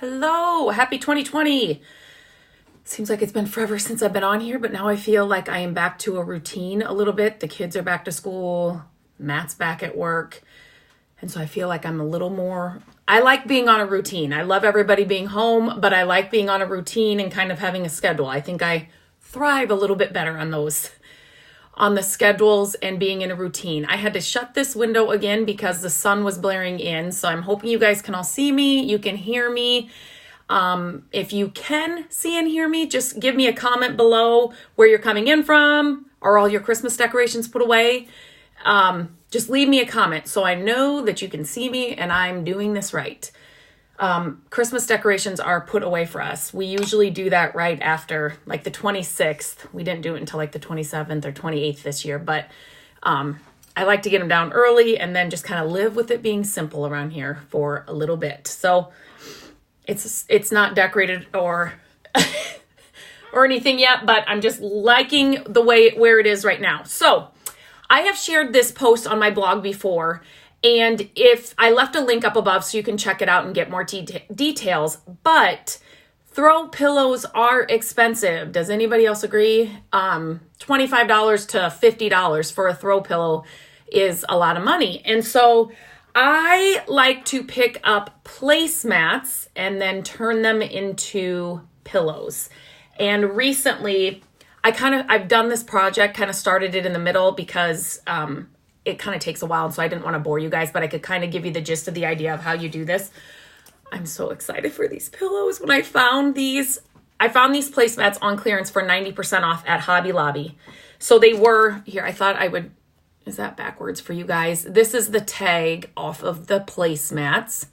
Hello, happy 2020. Seems like it's been forever since I've been on here, but now I feel like I am back to a routine a little bit. The kids are back to school, Matt's back at work, and so I feel like I'm a little more, I like being on a routine. I love everybody being home, but I like being on a routine and kind of having a schedule. I think I thrive a little bit better on those, on the schedules and being in a routine. I had to shut this window again because the sun was blaring in. So I'm hoping you guys can all see me. You can hear me. If you can see and hear me, just give me a comment below where you're coming in from. Are all your Christmas decorations put away? Just leave me a comment so I know that you can see me and I'm doing this right. Christmas decorations are put away for us. We usually do that right after like the 26th. We didn't do it until like the 27th or 28th this year, but I like to get them down early and then just kind of live with it being simple around here for a little bit. So it's not decorated or or anything yet, but I'm just liking the way where it is right now. So I have shared this post on my blog before. And if I left a link up above so you can check it out and get more details, but throw pillows are expensive. Does anybody else agree? $25 to $50 for a throw pillow is a lot of money. And so I like to pick up placemats and then turn them into pillows. And recently I've done this project, kind of started it in the middle because, it kind of takes a while, and so I didn't want to bore you guys, but I could kind of give you the gist of the idea of how you do this. I'm so excited for these pillows. When I found these placemats on clearance for 90% off at Hobby Lobby. So they were, here, I thought I would, is that backwards for you guys? This is the tag off of the placemats.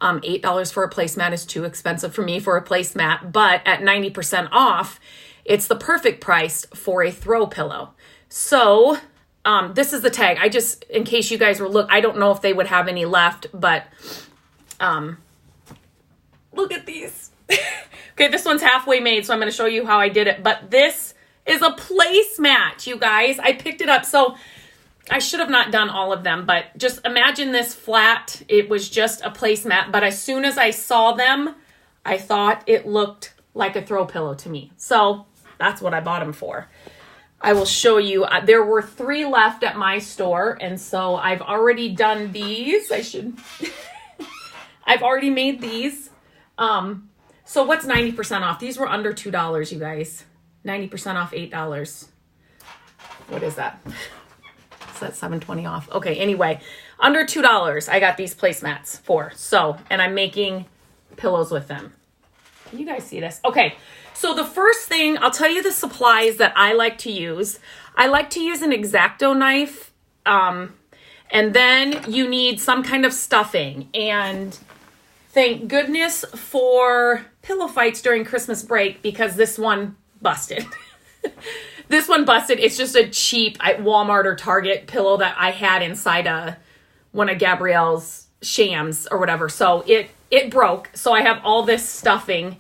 $8 for a placemat is too expensive for me for a placemat, but at 90% off, it's the perfect price for a throw pillow. So this is the tag. I just, in case you guys were I don't know if they would have any left, but, look at these. Okay. This one's halfway made, so I'm going to show you how I did it, but this is a placemat, you guys. I picked it up. So I should have not done all of them, but just imagine this flat. It was just a placemat, but as soon as I saw them, I thought it looked like a throw pillow to me. So that's what I bought them for. I will show you. There were 3 left at my store, and so I've already done these. I've already made these. So what's 90% off? These were under $2, you guys. 90% off, $8. What is that? Is that $7.20 off? Okay, anyway, under $2 I got these placemats for. So, and I'm making pillows with them. Can you guys see this? Okay. So the first thing, I'll tell you the supplies that I like to use. I like to use an X-Acto knife, and then you need some kind of stuffing. And thank goodness for pillow fights during Christmas break because this one busted. This one busted. It's just a cheap Walmart or Target pillow that I had inside one of Gabrielle's shams or whatever. So it broke. So I have all this stuffing.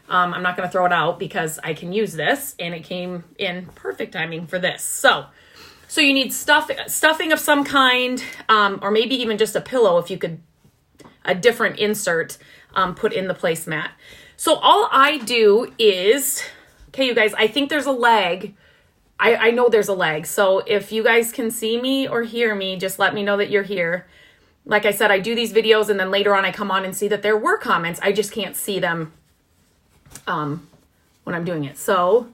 I'm not going to throw it out because I can use this, and it came in perfect timing for this. So you need stuffing of some kind, or maybe even just a pillow if you could, a different insert, put in the placemat. So all I do is, okay, you guys, I think there's a leg. I know there's a leg. So if you guys can see me or hear me, just let me know that you're here. Like I said, I do these videos, and then later on I come on and see that there were comments. I just can't see them when I'm doing it. So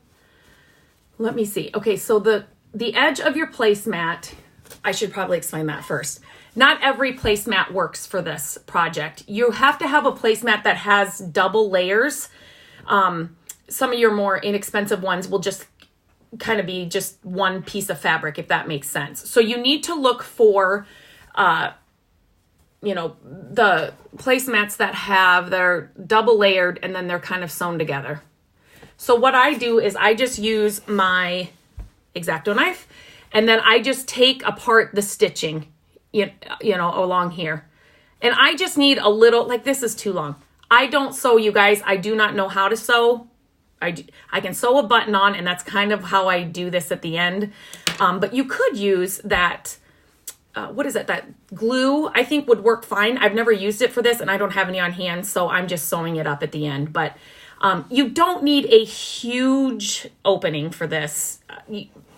let me see. Okay. So the edge of your placemat, I should probably explain that first. Not every placemat works for this project. You have to have a placemat that has double layers. Some of your more inexpensive ones will just kind of be just one piece of fabric, if that makes sense. So you need to look for, the placemats that are double layered and then they're kind of sewn together. So what I do is I just use my X-Acto knife, and then I just take apart the stitching, along here. And I just need a little, like this is too long. I don't sew, you guys. I do not know how to sew. I can sew a button on, and that's kind of how I do this at the end. But you could use that what is it? That glue, I think would work fine. I've never used it for this and I don't have any on hand, so I'm just sewing it up at the end. But you don't need a huge opening for this,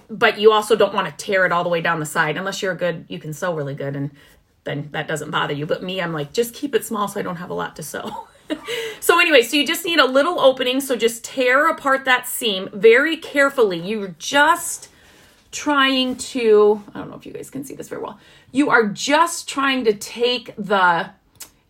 but you also don't want to tear it all the way down the side unless you can sew really good, and then that doesn't bother you. But me, I'm like, just keep it small so I don't have a lot to sew. So anyway, so you just need a little opening. So just tear apart that seam very carefully. You're just trying to, I don't know if you guys can see this very well. You are just trying to take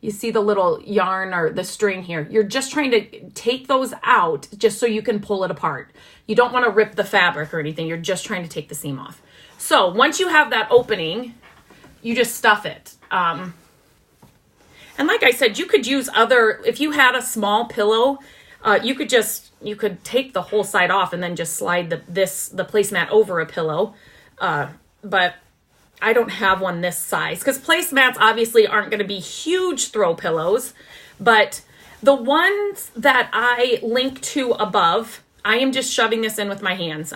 you see the little yarn or the string here. You're just trying to take those out just so you can pull it apart. You don't want to rip the fabric or anything. You're just trying to take the seam off. So once you have that opening, you just stuff it. And like I said, you could use if you had a small pillow, you could take the whole side off and then just slide the placemat over a pillow. But I don't have one this size because placemats obviously aren't going to be huge throw pillows. But the ones that I link to above, I am just shoving this in with my hands.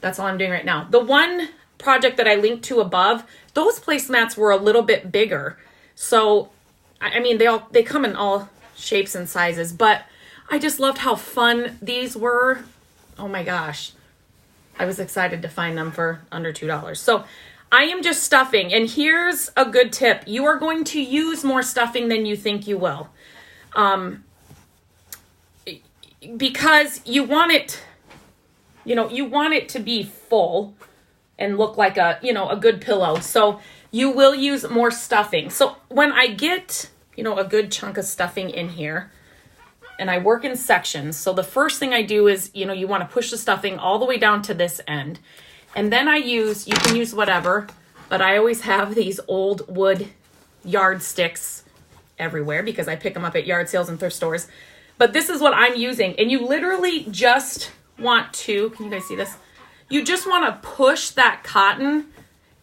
That's all I'm doing right now. The one project that I linked to above, those placemats were a little bit bigger. So, I mean, they come in all shapes and sizes, but I just loved how fun these were. Oh my gosh. I was excited to find them for under $2. So I am just stuffing. And here's a good tip. You are going to use more stuffing than you think you will. Because you want it to be full and look like a good pillow. So you will use more stuffing. So when I get, a good chunk of stuffing in here, and I work in sections. So the first thing I do is, you want to push the stuffing all the way down to this end. And then you can use whatever, but I always have these old wood yardsticks everywhere because I pick them up at yard sales and thrift stores. But this is what I'm using. And you literally just want to, can you guys see this? You just want to push that cotton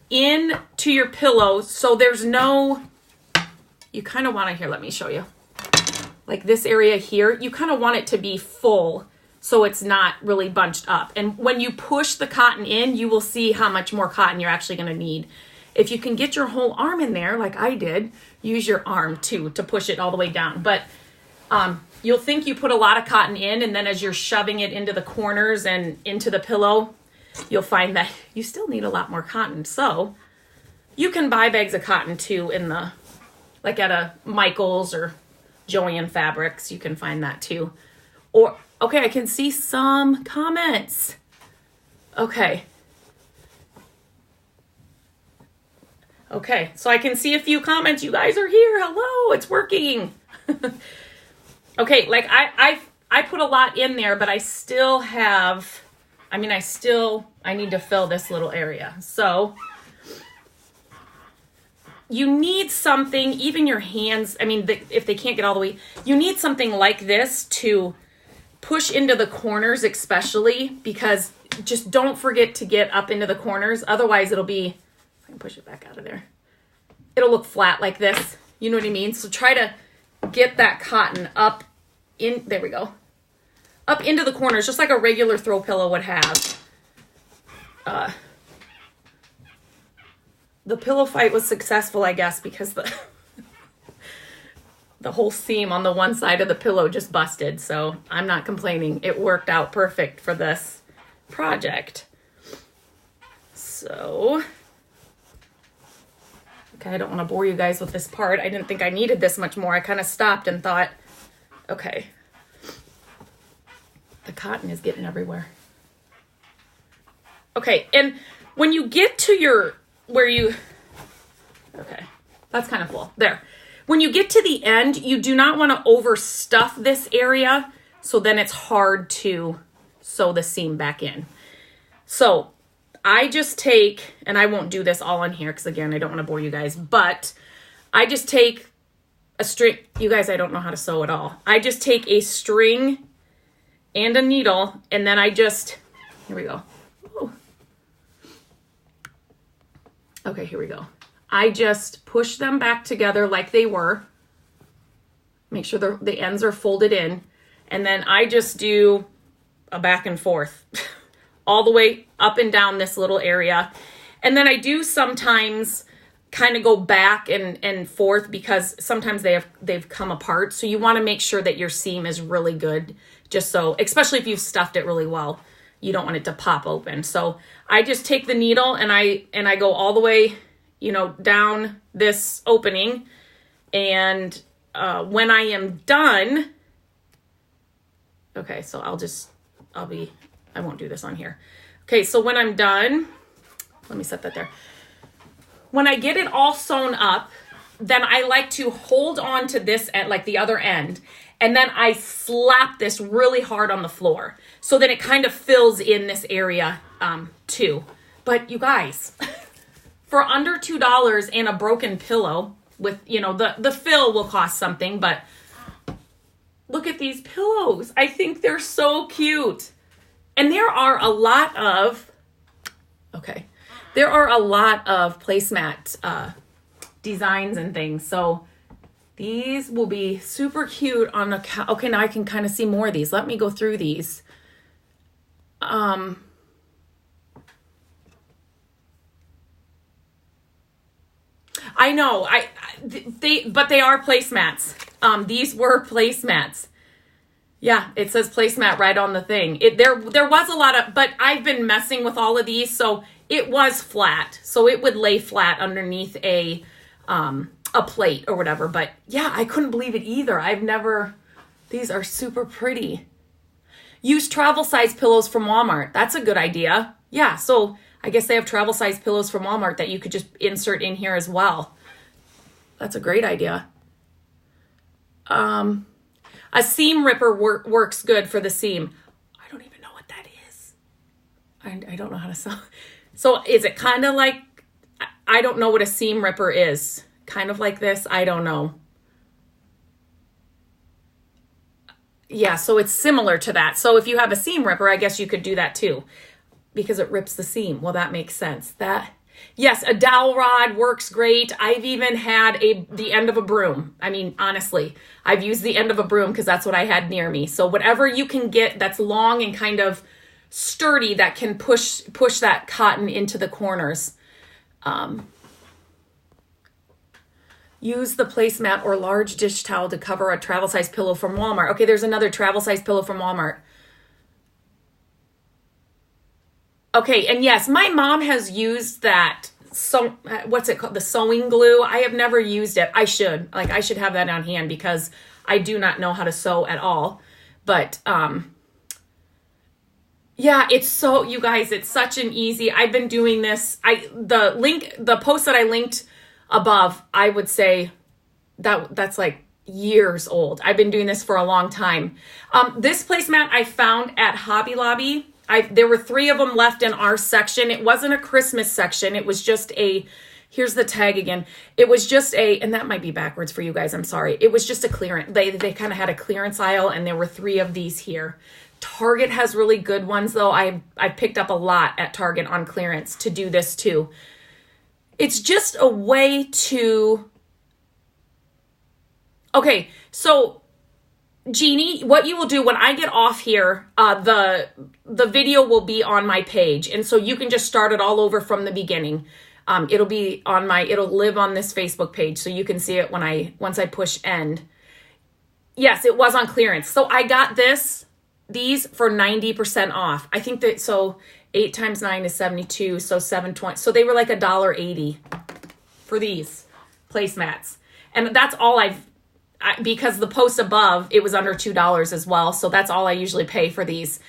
into your pillow so there's you kind of want to, here, let me show you. Like this area here, you kind of want it to be full so it's not really bunched up. And when you push the cotton in, you will see how much more cotton you're actually going to need. If you can get your whole arm in there, like I did, use your arm too to push it all the way down. But you'll think you put a lot of cotton in, and then as you're shoving it into the corners and into the pillow, you'll find that you still need a lot more cotton. So you can buy bags of cotton too like at a Michael's or Joann Fabrics. You can find that too. Or, okay, I can see some comments. Okay, so I can see a few comments. You guys are here. Hello, it's working. Okay, like I put a lot in there, but I still have, I need to fill this little area. So you need something, even your hands, if they can't get all the way, you need something like this to push into the corners, especially, because just don't forget to get up into the corners. Otherwise it'll be, if I can push it back out of there, it'll look flat like this. You know what I mean? So try to get that cotton up in, there we go, up into the corners, just like a regular throw pillow would have. The pillow fight was successful, I guess, because the whole seam on the one side of the pillow just busted. So I'm not complaining. It worked out perfect for this project. So, okay, I don't want to bore you guys with this part. I didn't think I needed this much more. I kind of stopped and thought, okay, the cotton is getting everywhere. Okay, and when you get to okay, that's kind of full. There. When you get to the end, you do not want to overstuff this area, so then it's hard to sew the seam back in. So I just take, and I won't do this all on here because again, I don't want to bore you guys, but I just take a string. You guys, I don't know how to sew at all. I just take a string and a needle, and then here we go. Ooh. Okay, here we go. I just push them back together like they were. Make sure the ends are folded in. And then I just do a back and forth all the way up and down this little area. And then I do sometimes kind of go back and forth because sometimes they've come apart. So you want to make sure that your seam is really good, just so, especially if you've stuffed it really well, you don't want it to pop open. So I just take the needle and I go all the way, down this opening. And when I am done, okay, so I won't do this on here. Okay, so when I'm done, let me set that there. When I get it all sewn up, then I like to hold on to this at like the other end. And then I slap this really hard on the floor. So then it kind of fills in this area too. But you guys, for under $2 and a broken pillow with, the fill will cost something, but look at these pillows. I think they're so cute. And there are a lot of placemat designs and things. So these will be super cute on a okay, now I can kind of see more of these. Let me go through these. I know, but they are placemats. These were placemats. Yeah, it says placemat right on the thing. There was a lot of, but I've been messing with all of these, so it was flat. So it would lay flat underneath a plate or whatever. But yeah, I couldn't believe it either. These are super pretty. Use travel size pillows from Walmart. That's a good idea. Yeah, so I guess they have travel size pillows from Walmart that you could just insert in here as well. That's a great idea. A seam ripper works good for the seam. I don't even know what that is. I don't know how to sew. So is it kind of like, I don't know what a seam ripper is. Kind of like this? I don't know. Yeah, so it's similar to that. So if you have a seam ripper, I guess you could do that too, because it rips the seam. Well, that makes sense. Yes, a dowel rod works great. I've even had the end of a broom. I mean, honestly, I've used the end of a broom because that's what I had near me. So whatever you can get that's long and kind of sturdy that can push that cotton into the corners. Use the placemat or large dish towel to cover a travel size pillow from Walmart. Okay, there's another travel size pillow from Walmart. Okay, and yes, my mom has used that, what's it called? The sewing glue. I have never used it. I should have that on hand because I do not know how to sew at all. But, yeah, you guys, it's such an easy, I've been doing this. The post that I linked above, I would say that's like years old. I've been doing this for a long time. This placemat I found at Hobby Lobby. There were 3 of them left in our section. It wasn't a Christmas section. It was just here's the tag again. It was just and that might be backwards for you guys. I'm sorry. It was just a clearance. They kind of had a clearance aisle and there were 3 of these here. Target has really good ones though. I picked up a lot at Target on clearance to do this too. It's just a way to, okay, so Jeannie, what you will do when I get off here, the video will be on my page. And so you can just start it all over from the beginning. It'll live on this Facebook page. So you can see it once I push end. Yes, it was on clearance. So I got these for 90% off. I think that, so 8 times 9 is 72. So $7.20. So they were like $1.80 for these placemats. And that's all because the post above, it was under $2 as well. So that's all I usually pay for these.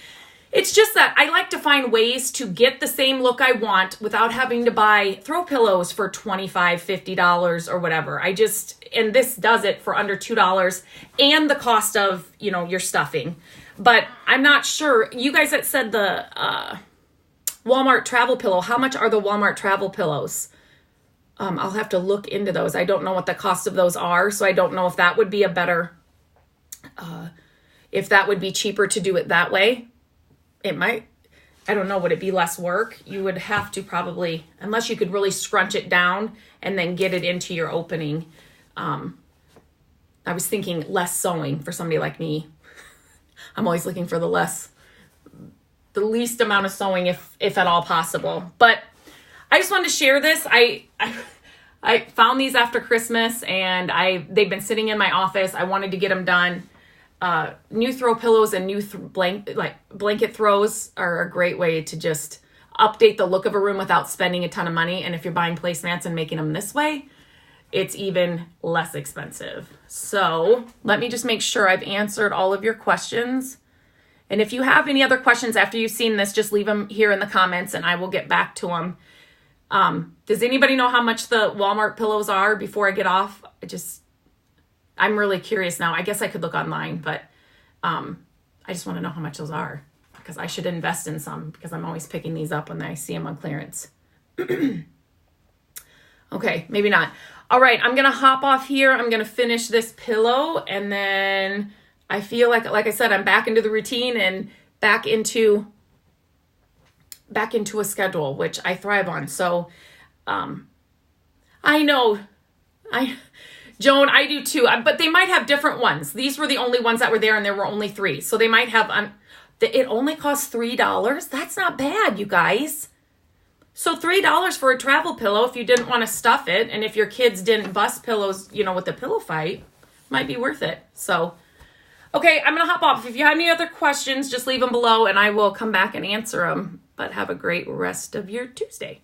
It's just that I like to find ways to get the same look I want without having to buy throw pillows for $25, $50 or whatever. And this does it for under $2 and the cost of, your stuffing. But I'm not sure. You guys that said the Walmart travel pillow, how much are the Walmart travel pillows? I'll have to look into those. I don't know what the cost of those are, so I don't know if that would be if that would be cheaper to do it that way. It might, I don't know, would it be less work? You would have to probably, unless you could really scrunch it down and then get it into your opening. I was thinking less sewing for somebody like me. I'm always looking for the least amount of sewing if at all possible. But I just wanted to share this. I found these after Christmas, and they've been sitting in my office. I wanted to get them done. New throw pillows and new blanket throws are a great way to just update the look of a room without spending a ton of money. And if you're buying placemats and making them this way, it's even less expensive. So let me just make sure I've answered all of your questions. And if you have any other questions after you've seen this, just leave them here in the comments and I will get back to them. Does anybody know how much the Walmart pillows are before I get off? I'm really curious now. I guess I could look online, but I just want to know how much those are because I should invest in some because I'm always picking these up when I see them on clearance. Okay, maybe not. All right, I'm going to hop off here. I'm going to finish this pillow and then I feel like I said, I'm back into the routine and back into a schedule, which I thrive on. So, I know, Joan, I do too, but they might have different ones. These were the only ones that were there and there were only 3. So they might have, it only costs $3. That's not bad, you guys. So $3 for a travel pillow if you didn't want to stuff it. And if your kids didn't bust pillows, with the pillow fight, might be worth it. So, okay, I'm going to hop off. If you have any other questions, just leave them below and I will come back and answer them. But have a great rest of your Tuesday.